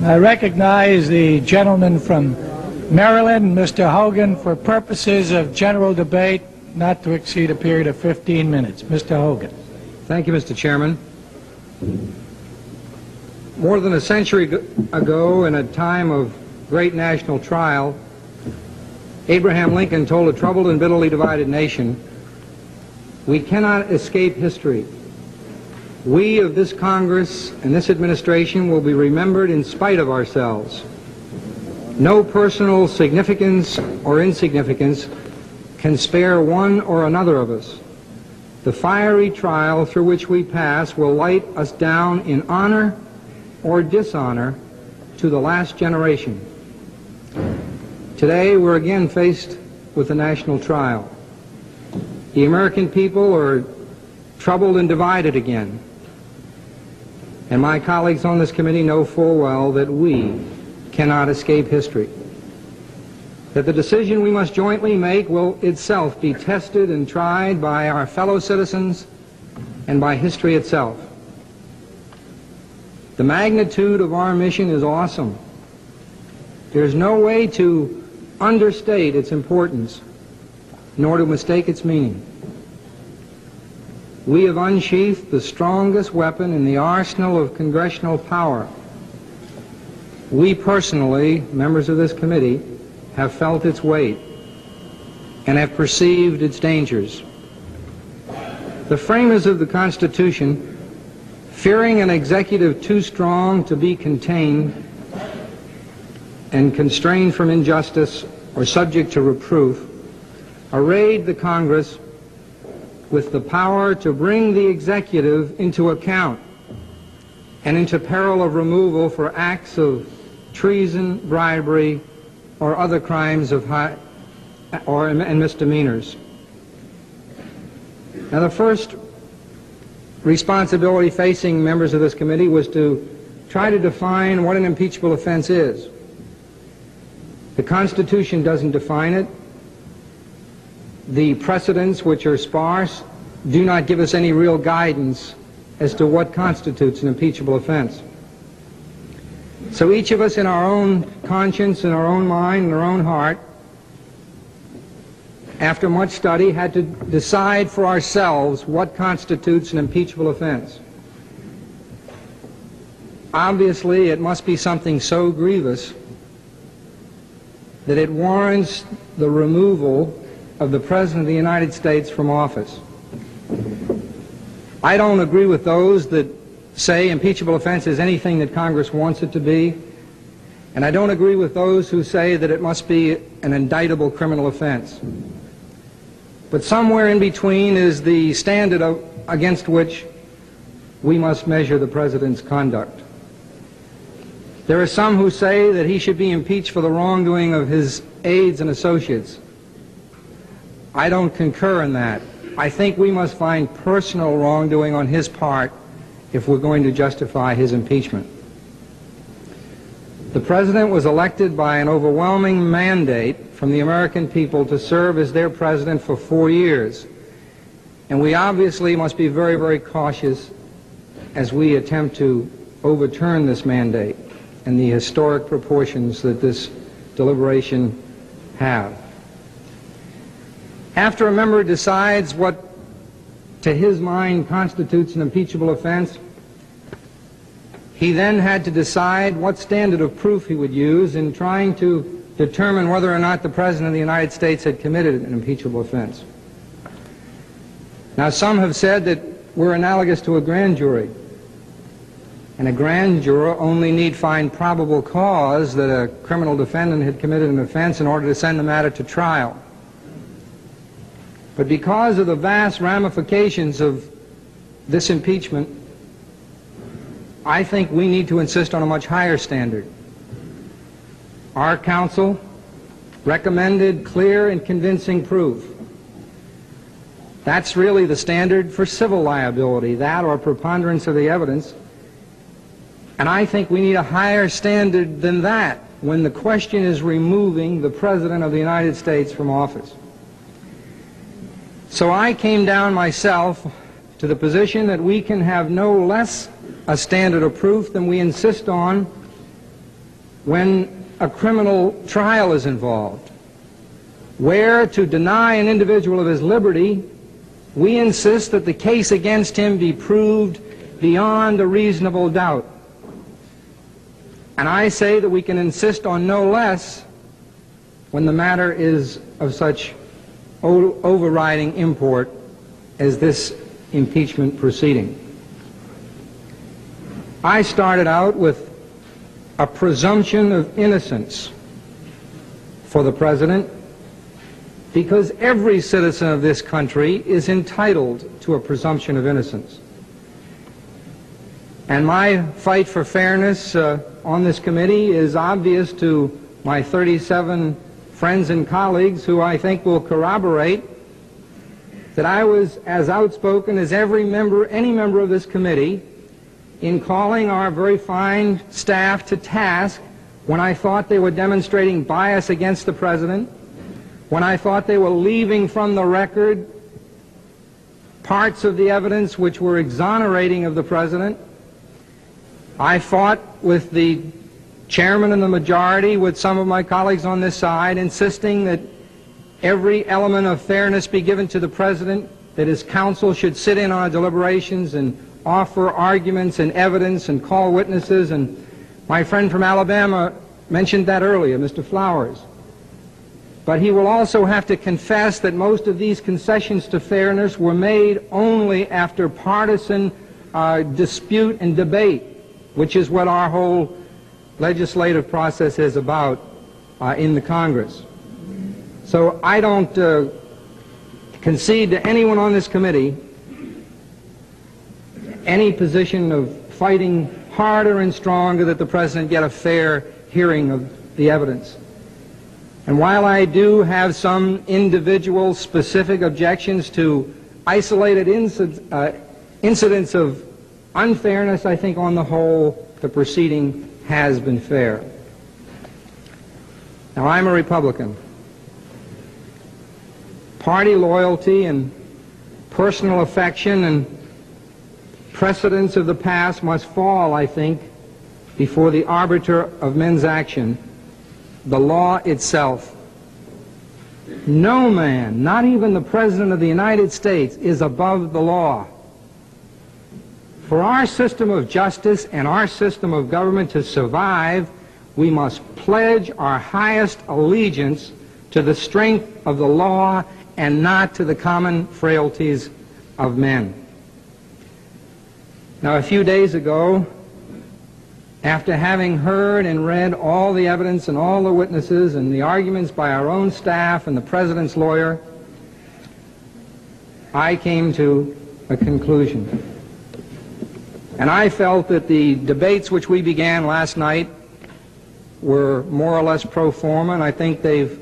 I recognize the gentleman from Maryland, Mr. Hogan, for purposes of general debate, not to exceed a period of 15 minutes. Mr. Hogan. Thank you, Mr. Chairman. More than a century ago, in a time of great national trial, Abraham Lincoln told a troubled and bitterly divided nation, "We cannot escape history. We of this Congress and this administration will be remembered in spite of ourselves. No personal significance or insignificance can spare one or another of us. The fiery trial through which we pass will light us down in honor or dishonor to the last generation." Today we're again faced with a national trial. The American people are troubled and divided again. And my colleagues on this committee know full well that we cannot escape history. That the decision we must jointly make will itself be tested and tried by our fellow citizens and by history itself. The magnitude of our mission is awesome. There's no way to understate its importance, nor to mistake its meaning. We have unsheathed the strongest weapon in the arsenal of congressional power. We personally, members of this committee, have felt its weight and have perceived its dangers. The framers of the Constitution, fearing an executive too strong to be contained and constrained from injustice or subject to reproof, arrayed the Congress with the power to bring the executive into account and into peril of removal for acts of treason, bribery, or other crimes of and misdemeanors. Now, the first responsibility facing members of this committee was to try to define what an impeachable offense is. The Constitution doesn't define it. The precedents, which are sparse, do not give us any real guidance as to what constitutes an impeachable offense. So each of us in our own conscience, in our own mind, in our own heart, after much study, had to decide for ourselves what constitutes an impeachable offense. Obviously, it must be something so grievous that it warrants the removal of the President of the United States from office. I don't agree with those that say impeachable offense is anything that Congress wants it to be, and I don't agree with those who say that it must be an indictable criminal offense. But somewhere in between is the standard against which we must measure the President's conduct. There are some who say that he should be impeached for the wrongdoing of his aides and associates. I don't concur in that. I think we must find personal wrongdoing on his part if we're going to justify his impeachment. The President was elected by an overwhelming mandate from the American people to serve as their President for 4 years. And we obviously must be very, very cautious as we attempt to overturn this mandate and the historic proportions that this deliberation have. After a member decides what, to his mind, constitutes an impeachable offense, he then had to decide what standard of proof he would use in trying to determine whether or not the President of the United States had committed an impeachable offense. Now, some have said that we're analogous to a grand jury, and a grand juror only need find probable cause that a criminal defendant had committed an offense in order to send the matter to trial. But because of the vast ramifications of this impeachment, I think we need to insist on a much higher standard. Our counsel recommended clear and convincing proof. That's really the standard for civil liability, that or preponderance of the evidence. And I think we need a higher standard than that when the question is removing the President of the United States from office. So I came down myself to the position that we can have no less a standard of proof than we insist on when a criminal trial is involved, where to deny an individual of his liberty, we insist that the case against him be proved beyond a reasonable doubt. And I say that we can insist on no less when the matter is of such overriding import as this impeachment proceeding. I started out with a presumption of innocence for the President because every citizen of this country is entitled to a presumption of innocence. And my fight for fairness on this committee is obvious to my 37 friends and colleagues who I think will corroborate that I was as outspoken as any member of this committee in calling our very fine staff to task when I thought they were demonstrating bias against the President, when I thought they were leaving from the record parts of the evidence which were exonerating of the President. I fought with the chairman and the majority, with some of my colleagues on this side, insisting that every element of fairness be given to the President, that his counsel should sit in on our deliberations and offer arguments and evidence and call witnesses. And my friend from Alabama mentioned that earlier, Mr. Flowers. But he will also have to confess that most of these concessions to fairness were made only after partisan dispute and debate, which is what our whole legislative process is about in the Congress. So I don't concede to anyone on this committee any position of fighting harder and stronger that the President get a fair hearing of the evidence. And while I do have some individual specific objections to isolated incidents of unfairness, I think on the whole the proceeding has been fair. Now, I'm a Republican. Party loyalty and personal affection and precedents of the past must fall, I think, before the arbiter of men's action, the law itself. No man, not even the President of the United States, is above the law. For our system of justice and our system of government to survive, we must pledge our highest allegiance to the strength of the law and not to the common frailties of men. Now, a few days ago, after having heard and read all the evidence and all the witnesses and the arguments by our own staff and the President's lawyer, I came to a conclusion. And I felt that the debates which we began last night were more or less pro forma, and I think they've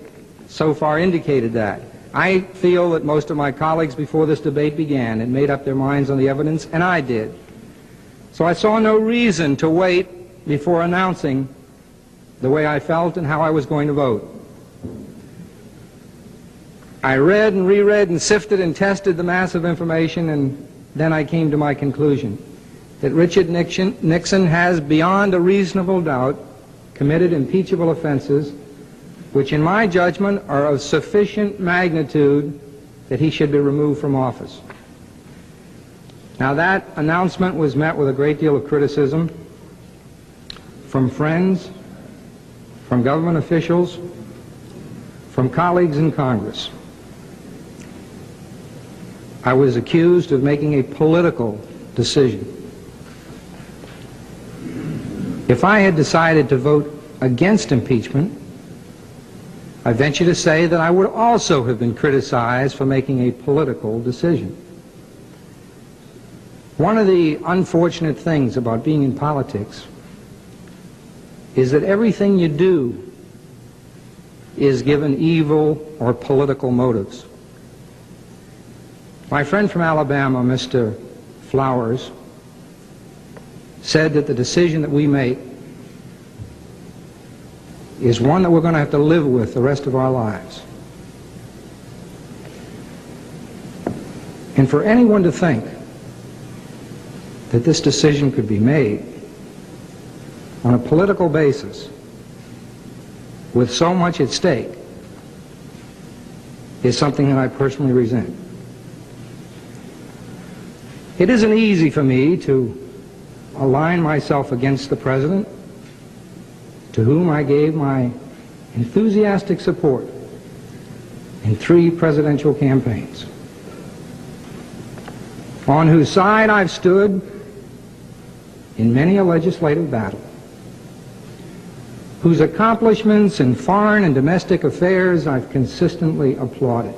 so far indicated that. I feel that most of my colleagues before this debate began had made up their minds on the evidence, and I did. So I saw no reason to wait before announcing the way I felt and how I was going to vote. I read and reread and sifted and tested the mass of information, and then I came to my conclusion that Richard Nixon has, beyond a reasonable doubt, committed impeachable offenses which, in my judgment, are of sufficient magnitude that he should be removed from office. Now, that announcement was met with a great deal of criticism from friends, from government officials, from colleagues in Congress. I was accused of making a political decision. If I had decided to vote against impeachment, I venture to say that I would also have been criticized for making a political decision. One of the unfortunate things about being in politics is that everything you do is given evil or political motives. My friend from Alabama, Mr. Flowers, said that the decision that we make is one that we're going to have to live with the rest of our lives. And for anyone to think that this decision could be made on a political basis with so much at stake is something that I personally resent. It isn't easy for me to align myself against the President, to whom I gave my enthusiastic support in 3 presidential campaigns, on whose side I've stood in many a legislative battle, whose accomplishments in foreign and domestic affairs I've consistently applauded.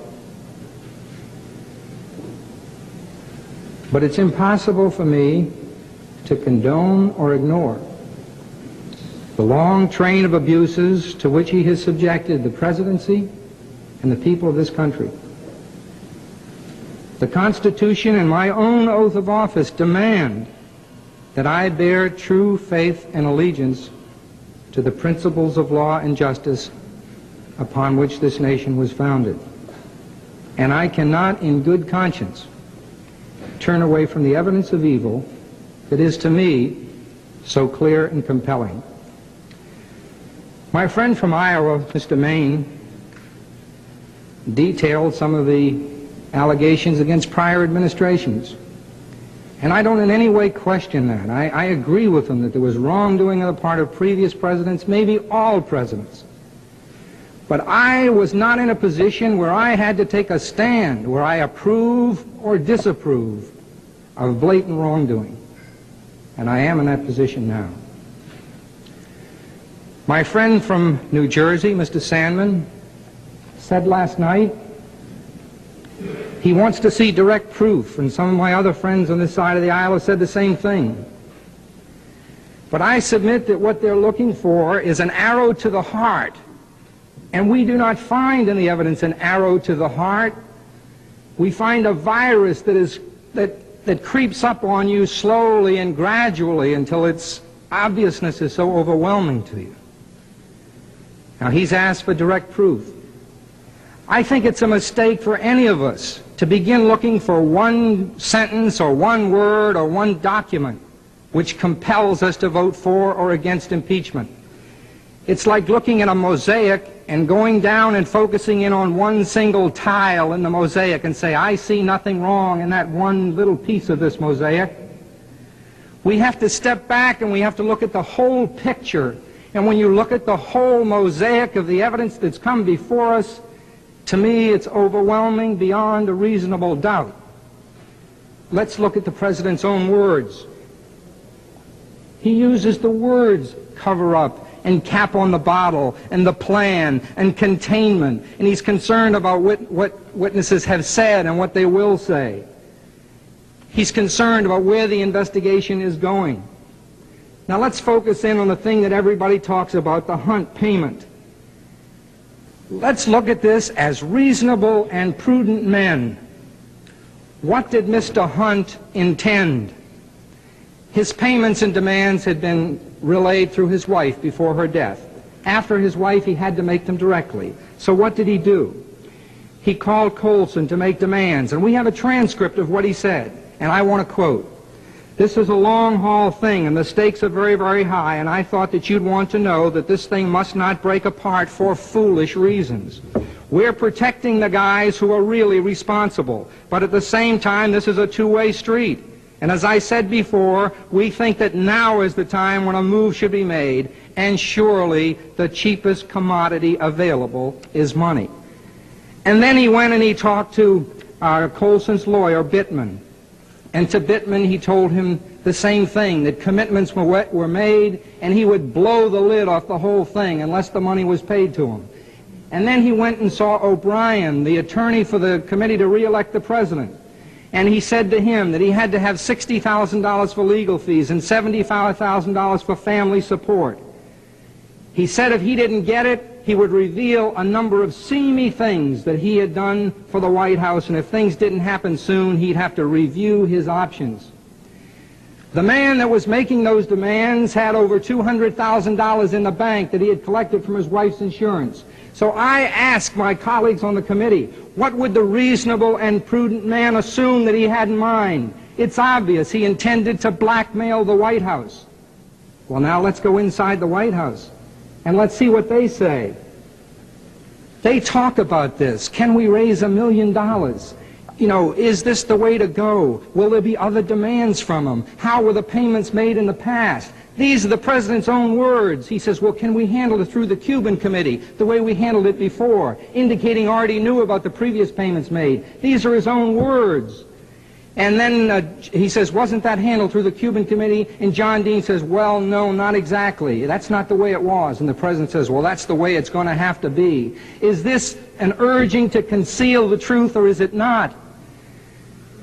But it's impossible for me to condone or ignore the long train of abuses to which he has subjected the presidency and the people of this country. The Constitution and my own oath of office demand that I bear true faith and allegiance to the principles of law and justice upon which this nation was founded. And I cannot in good conscience turn away from the evidence of evil that is to me so clear and compelling. My friend from Iowa, Mr. Maine, detailed some of the allegations against prior administrations. And I don't in any way question that. I agree with him that there was wrongdoing on the part of previous presidents, maybe all presidents. But I was not in a position where I had to take a stand, where I approve or disapprove of blatant wrongdoing. And I am in that position now. My friend from New Jersey, Mr. Sandman, said last night he wants to see direct proof, and some of my other friends on this side of the aisle said the same thing. But I submit that what they're looking for is an arrow to the heart, and we do not find in the evidence an arrow to the heart. We find a virus that creeps up on you slowly and gradually until its obviousness is so overwhelming to you. Now, he's asked for direct proof. I think it's a mistake for any of us to begin looking for one sentence or one word or one document which compels us to vote for or against impeachment. It's like looking at a mosaic and going down and focusing in on one single tile in the mosaic and say, I see nothing wrong in that one little piece of this mosaic. We have to step back and we have to look at the whole picture. And when you look at the whole mosaic of the evidence that's come before us, to me, it's overwhelming beyond a reasonable doubt. Let's look at the President's own words. He uses the words cover up and cap on the bottle and the plan and containment, and he's concerned about what witnesses have said and what they will say. He's concerned about where the investigation is going. Now let's focus in on the thing that everybody talks about, the Hunt payment. Let's look at this as reasonable and prudent men. What did Mr. Hunt intend? His payments and demands had been relayed through his wife before her death. After his wife, he had to make them directly. So what did he do? He called Colson to make demands, and we have a transcript of what he said, and I want to quote. This is a long-haul thing, and the stakes are very, very high, and I thought that you'd want to know that this thing must not break apart for foolish reasons. We're protecting the guys who are really responsible, but at the same time, this is a two-way street. And as I said before, we think that now is the time when a move should be made, and surely the cheapest commodity available is money. And then he went and he talked to Colson's lawyer, Bittman. And to Bittman, he told him the same thing, that commitments were made, and he would blow the lid off the whole thing unless the money was paid to him. And then he went and saw O'Brien, the attorney for the committee to re-elect the president. And he said to him that he had to have $60,000 for legal fees and $75,000 for family support. He said if he didn't get it, he would reveal a number of seamy things that he had done for the White House, and if things didn't happen soon, he'd have to review his options. The man that was making those demands had over $200,000 in the bank that he had collected from his wife's insurance. So I asked my colleagues on the committee, what would the reasonable and prudent man assume that he had in mind? It's obvious he intended to blackmail the White House. Well, now let's go inside the White House. And let's see what they say. They talk about this. Can we raise $1 million? You know, is this the way to go? Will there be other demands from them? How were the payments made in the past? These are the president's own words. He says, well, can we handle it through the Cuban committee the way we handled it before, indicating already knew about the previous payments made. These are his own words. And then he says, wasn't that handled through the Cuban committee? And John Dean says, well, no, not exactly. That's not the way it was. And the president says, well, that's the way it's going to have to be. Is this an urging to conceal the truth, or is it not?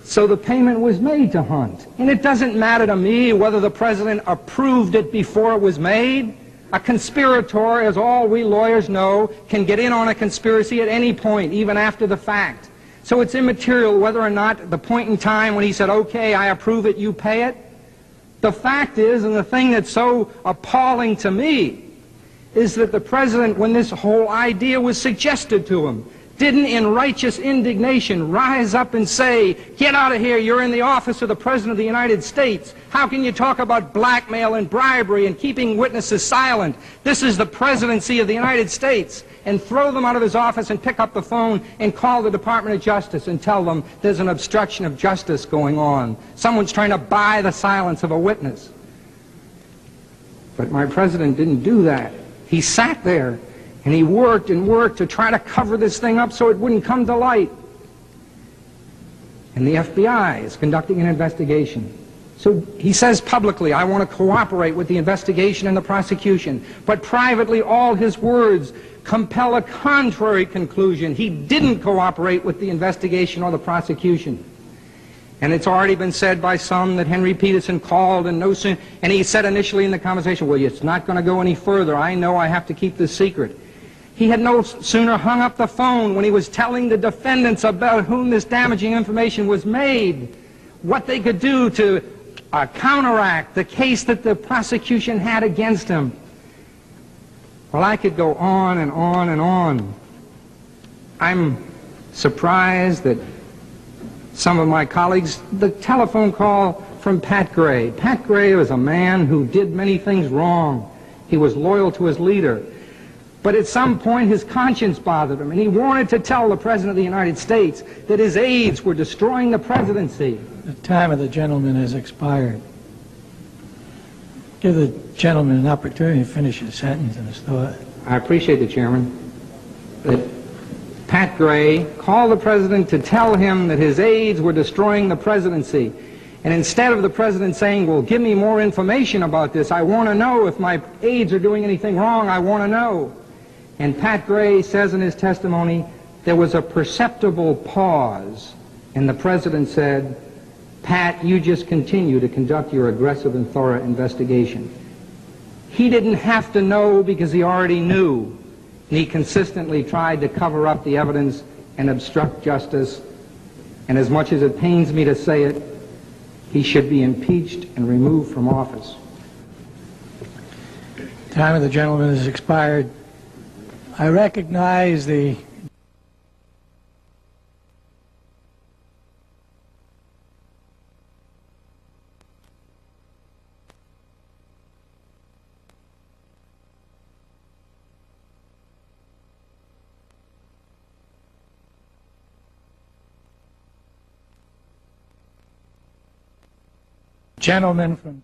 So the payment was made to Hunt. And it doesn't matter to me whether the president approved it before it was made. A conspirator, as all we lawyers know, can get in on a conspiracy at any point, even after the fact. So it's immaterial whether or not the point in time when he said, okay, I approve it, you pay it. The fact is, and the thing that's so appalling to me, is that the president, when this whole idea was suggested to him, didn't in righteous indignation rise up and say, get out of here, you're in the office of the President of the United States. How can you talk about blackmail and bribery and keeping witnesses silent? This is the presidency of the United States. And throw them out of his office and pick up the phone and call the Department of Justice and tell them there's an obstruction of justice going on. Someone's trying to buy the silence of a witness. But my president didn't do that. He sat there and he worked and worked to try to cover this thing up so it wouldn't come to light. And the FBI is conducting an investigation. So he says publicly, I want to cooperate with the investigation and the prosecution. But privately, all his words compel a contrary conclusion. He didn't cooperate with the investigation or the prosecution. And it's already been said by some that Henry Peterson called and he said initially in the conversation, well, it's not going to go any further. I know I have to keep this secret. He had no sooner hung up the phone when he was telling the defendants about whom this damaging information was made, what they could do to counteract the case that the prosecution had against him. Well, I could go on and on and on. I'm surprised that some of my colleagues, the telephone call from Pat Gray. Pat Gray was a man who did many things wrong. He was loyal to his leader. But at some point his conscience bothered him, and he wanted to tell the President of the United States that his aides were destroying the presidency. The time of the gentleman has expired. Give the gentleman an opportunity to finish his sentence and his thought. I appreciate the Chairman. That Pat Gray called the President to tell him that his aides were destroying the presidency. And instead of the President saying, well, give me more information about this, I want to know if my aides are doing anything wrong, I want to know. And Pat Gray says in his testimony, there was a perceptible pause, and the President said, Pat, you just continue to conduct your aggressive and thorough investigation. He didn't have to know because he already knew. And he consistently tried to cover up the evidence and obstruct justice. And as much as it pains me to say it, he should be impeached and removed from office. Time of the gentleman has expired. I recognize the gentleman from